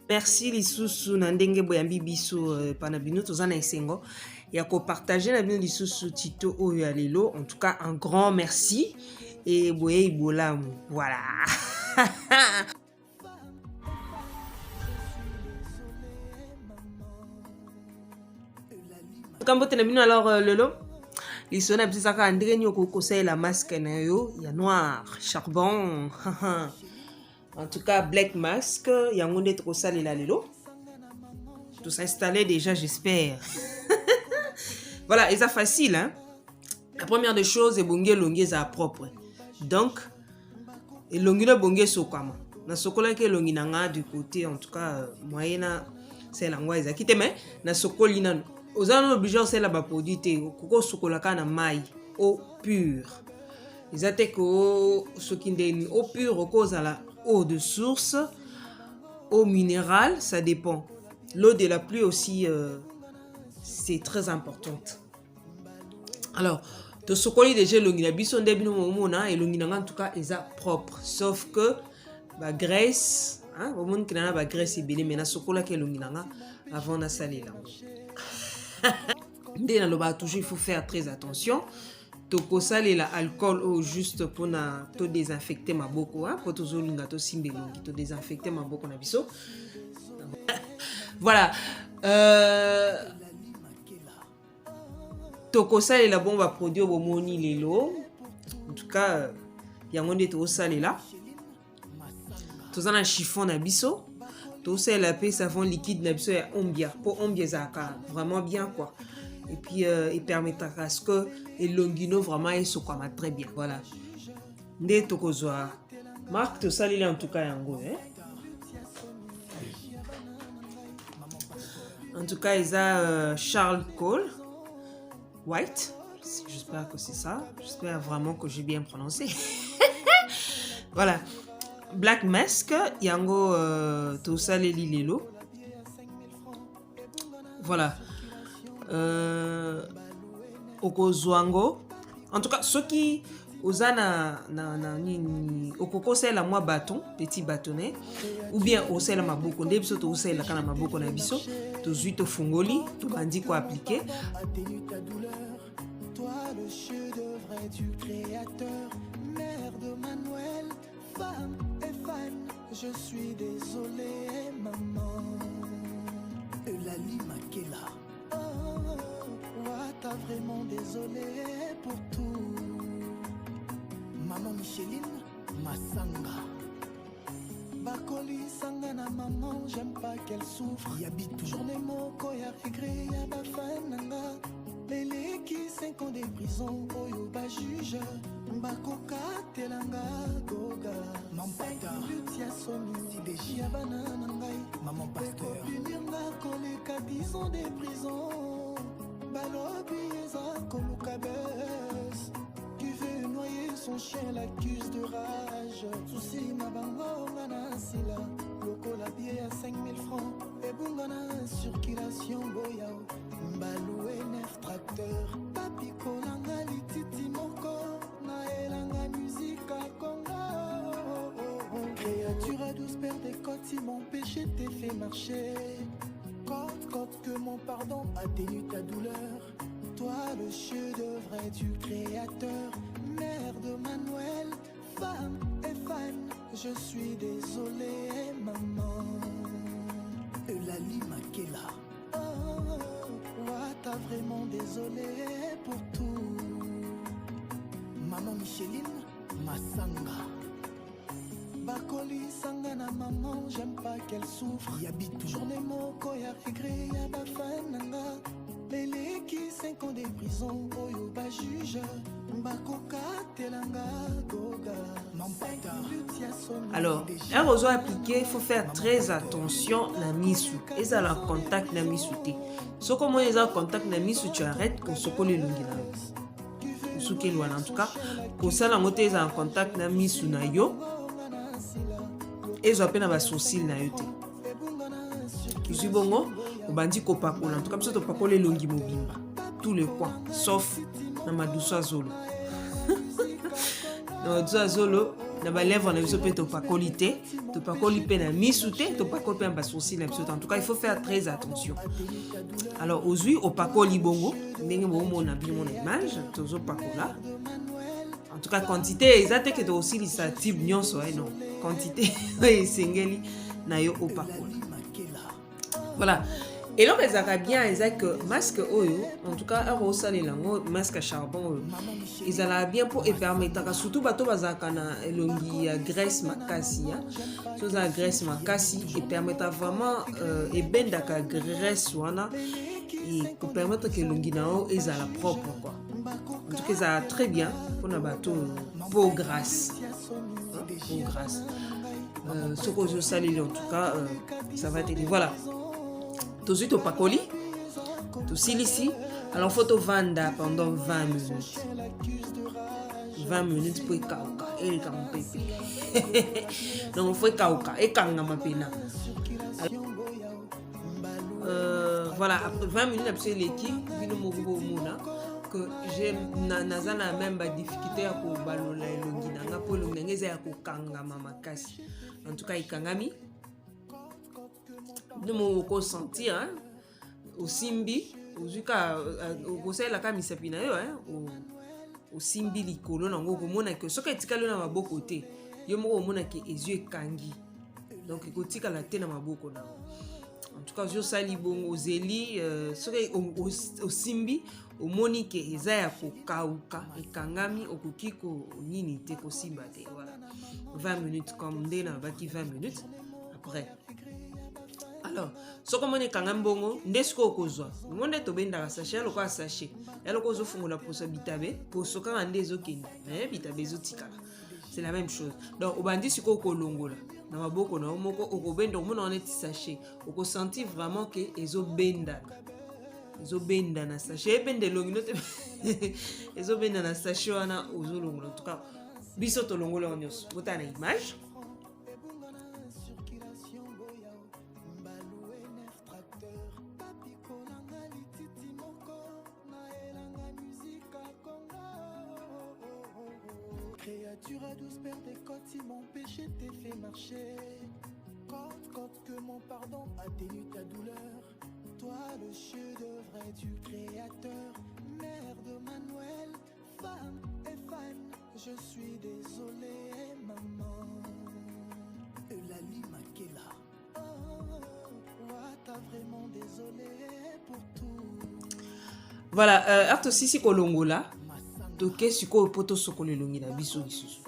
Merci lisusu na ndenge boyambi biso pana bino toza na esengo ya ko partager na bino lisusu tito oyo ya lelo. En tout cas, un grand merci et boye bolamu. Voilà. Kambote na bino alors lelo liso na bisaka andenge nyoko kosaela masque na yo ya noir charbon. En tout cas, Black Mask, il y a un monde trop salé là, tout s'installer déjà, j'espère. Voilà, et ça facile, hein. La première des choses, c'est bonge longue ça propre. Donc, et longue bonge sokama. Na sokola ke longue nanga du côté, en tout cas, moyena c'est l'angwa isa. Kite mais na sokoli na. Aux anos obligé c'est là bas produit te. Koko sokola ka na mai eau pure. Ils attaquent au sokinde eau pure au cause à la eau de source, eau minérale, ça dépend. L'eau de la pluie aussi, c'est très importante. Alors, de ce qu'on dit déjà, l'ongina bison débino momona et l'ongina en tout cas est propre. Sauf que la graisse, hein, au monde qui n'a pas graisse et bien, mais na sokola que l'ongina avant na salé là. Dès na loba toujours il faut faire très attention. Toko sale la alcool ou juste pour na to désinfecter ma boko hein pour to zolinga to simbelongi to désinfecter ma boko na biso. Voilà. Toko sale la bomba produit au moni lelo. En tout cas yango nde to sale là. To zana chiffon na biso. To sale la pe savon liquide na biso ya ombia pour ombia zaka vraiment bien quoi. Et puis il permettra à ce que les longino vraiment ils se comme très bien. Voilà. Nde tokozwa marque to sali en tout cas yango hein. En tout cas ils a Charles Cole White. J'espère que c'est ça. J'espère vraiment que j'ai bien prononcé. Voilà. Black Mask yango to sali lilo. Voilà. Okozwango en tout cas ceux qui osana na nini okoko sela moi bâton petit bâtonnet ou bien osela maboko nde biso to osela kana maboko na biso to zuito fungoli to bandi ko appliquer. Toi le chef-d'œuvre du créateur, mère de Manuel, femme et fan, je suis désolé maman. Eulalie Makela. T'as vraiment désolé pour tout. Maman Micheline Masanga. Bakoli Sangana maman, j'aime pas qu'elle souffre. Yabit journée moko ya regret ya bafananga. Lele qui 5 ans de prison, oyo ba juge. Bakoka telanga goga. Maman pasteur. Lutia somi, déchi ya banana ngai. Maman pasteur. Binyanga koleka 10 ans de prison. Qui veut noyer son chien l'accuse de rage. Souci ma bango ngana sila. Loko la bière à 5000 francs. Et bungana circulation boyao. Mbaloué nerf tracteur. Papi kolanga lititi moko. Naelanga musique à Congo. Créature à 12 paires de côtes. Si mon péché t'est fait marcher. Côte que mon pardon atténue ta douleur. Toi le chef-d'œuvre du créateur, mère de Manuel, femme et fan, je suis désolé maman. Eulalie Makela. T'as vraiment désolé pour tout. Maman Micheline Masanga. Bakoli Sangana maman, j'aime pas qu'elle souffre. Yabit journée moko ya regret ya bafananga. Lele qui 5 ans de prison, oyo ba juge. Bakoka telanga goga. Alors, un roseau appliqué, il faut faire très attention na misu. Et ça la contact na misu te. Ce comment ils ont contact na misu, tu arrêtes qu'on se colle l'ongina. En tout cas, pour ça la moto est en contact na misu na yo. Et ils ont appelé na sourcil na yote. Kisu bongo, au bandi kopakola. En tout cas, ça te pakole longi mobimba. Tous les coins, sauf na madusa zolo. Na madusa zolo, na ba lèvre na biso pe to pakolite, topakoli pe na misu te, topakoli pe na basourcil na biso te. En tout cas, il faut faire très attention. Alors, ozwi opakoli bongo, ndenge bomona bino na image, tozo pakola. En tout cas, quantité exacte que aussi lisa type nyonso, non. Quantité esengeli na yo opakoli. Voilà. Et là, ils ont bien, ils ont que masque oyo, en tout cas, un rosal et lango masque à charbon, ils ont bien pour permettre, surtout bateau bazakana longi graisse makasi, chose à graisse makasi, et permettre vraiment et ben daka graisse wana et pour permettre que longi nao ils ont la propre quoi. En tout cas, ça très bien pour un bateau pour grasse, pour grasse. Ce que je salue en tout cas, ça va t'aider. Voilà. Tout de suite au pakoli, tout ici. Alors, il faut te vendre pendant 20 minutes. 20 minutes pour kauka. Et quand pépé. Donc, il faut kauka. Et quand on m'a pena. Voilà, après 20 minutes, après l'équipe, que j'ai même pas difficulté à balola elongi nanga pour le ngeza ya kokanga mama kasi. En tout cas, ikangami. De mon ressentir hein au simbi ozuka au conseil la kamisa pina yo hein au simbi likolo nango komona que soka etikalo na maboko te yo moko komona ke ezu ekangi donc ekotika la te na maboko na en tout cas je sali bon ozeli soka au simbi au moni ke eza ya kokauka ekangami okukiko nini te ko simba te voilà 20 minutes comme ndena baki 20 minutes après. Alors, ce que je dis, c'est que je suis un sachet, un sachet. C'est la même chose. Donc, on dit que sachet. On sent vraiment que les benda. Les benda na sachet. Les benda na sachet. En tout cas, biso longo la nyos. Vous avez une image. Créature à douce paire des côtes, si mon péché t'est fait marcher. Quand que mon pardon atténue ta douleur. Toi le chef-d'œuvre du créateur. Mère de Manuel, femme et fan. Je suis désolé, maman. Eulalie Makela. Oh, t'as vraiment désolé pour tout. Voilà, Arto Sisi Kolongola. Toke siko poto sokolo longi na biso lisusu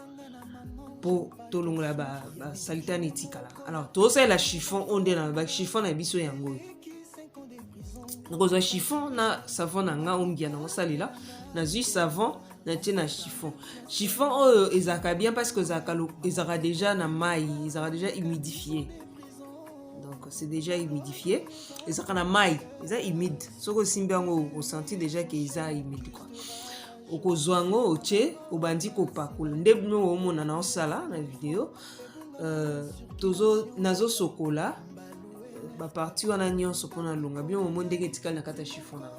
po to longola ba salita netikala. Alors to ça la chiffon onde na ba chiffon na biso yango donc chiffon na savon na nga ombia na salila na zu savon na tina chiffon ezaka bien parce que ezaka déjà na mai ezaka déjà humidifié. Donc c'est déjà humidifié ezaka na mai eza humide soko simba ngo ressenti déjà que eza humide quoi. Okozwango oche obandi kopakola ndebno omona na osala na vidéo tozo nazo sokola ba parti wana nyonso pona longa bien au monde ndenge tikala na kata chiffon na.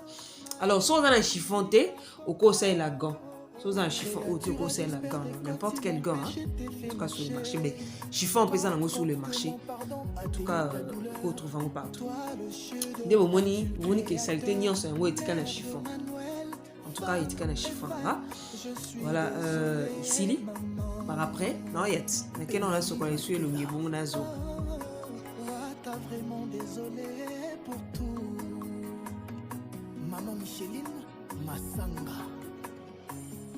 Alors so na chiffon te okosa la gant so na chiffon ote okosa la gant n'importe quel gant hein? En tout cas sur le marché mais chiffon peut ça sur le marché en tout cas on trouve en partout ndebo moni que saleté nyonso yango etikala na chiffon. En tout cas, il y a un chiffon là. Voilà, ici, par après, non, il y a lequel on a ce qu'on a su le mieux bon nazo. T'as vraiment désolé pour tout. Maman Micheline, Masanga.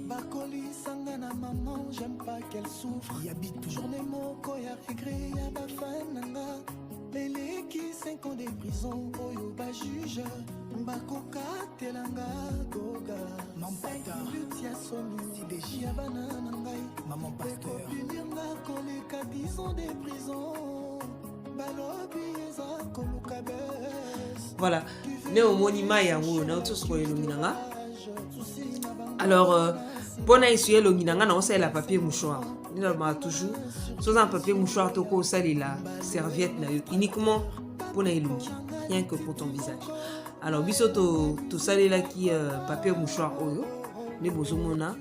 Bakoli Sangana, maman, j'aime pas qu'elle souffre. Yabit journée moko ya regret ya bafananga. Lele qui 5 ans de prison, oyo ba juge. Bakoka telanga goga. Maman pasteur. Lutia somi, si déchi ya banana ngai. Maman pasteur. Binyanga koleka 10 ans de prison. Balobi eza koluka bes. Voilà. Néo monima yango na tout ce qu'on illuminanga. Alors bon à essuyer le minanga na on la papier mouchoir. Nous avons toujours sans un papier mouchoir to ko sali la serviette na uniquement pour na ilungi, rien que pour ton visage. Alors biso to sali la qui papier mouchoir oyo ne bozomona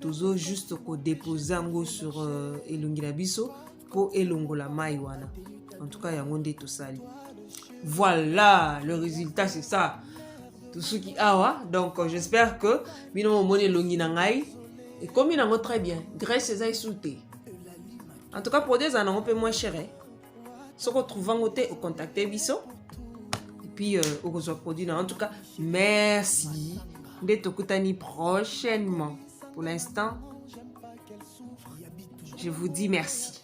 tozo juste ko déposer ngo sur ilungi na biso po elongola mai wana. En tout cas, yango nde tosali. Voilà, le résultat c'est ça. Tout ce qui awa. Donc j'espère que bino moni longi na ngai et comme nango très bien. Graisse ezai souté. En tout cas pour des années un peu moins cher. Ce qu'on trouve en côté au contacter biso. Et puis au reçoit produit. En tout cas, merci. De tokutani prochainement. Pour l'instant, je vous dis merci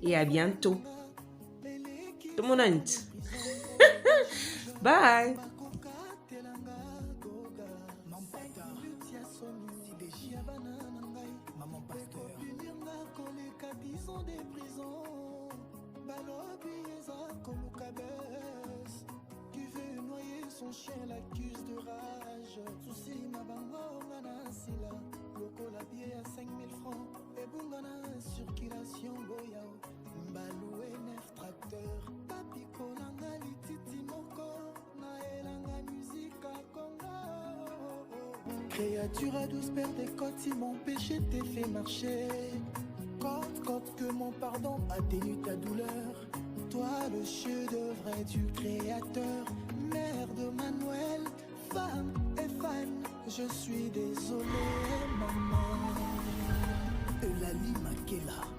et à bientôt. Tout le monde. Bye. Son chien l'accuse de rage. Souci ma bango ngana sila. Loko la billet à 5000 francs. Et bungana circulation boya. Mbaloué neuf tracteur. Papi kolanga lititi moko. Naelanga musique à Congo. Créature à 12 paires des côtes. Si mon péché t'est fait marcher. Côte que mon pardon atténue ta douleur. Toi le chef-d'œuvre du créateur. Mère de Manuel, femme et fan, je suis désolé, maman. Eulalie Makela.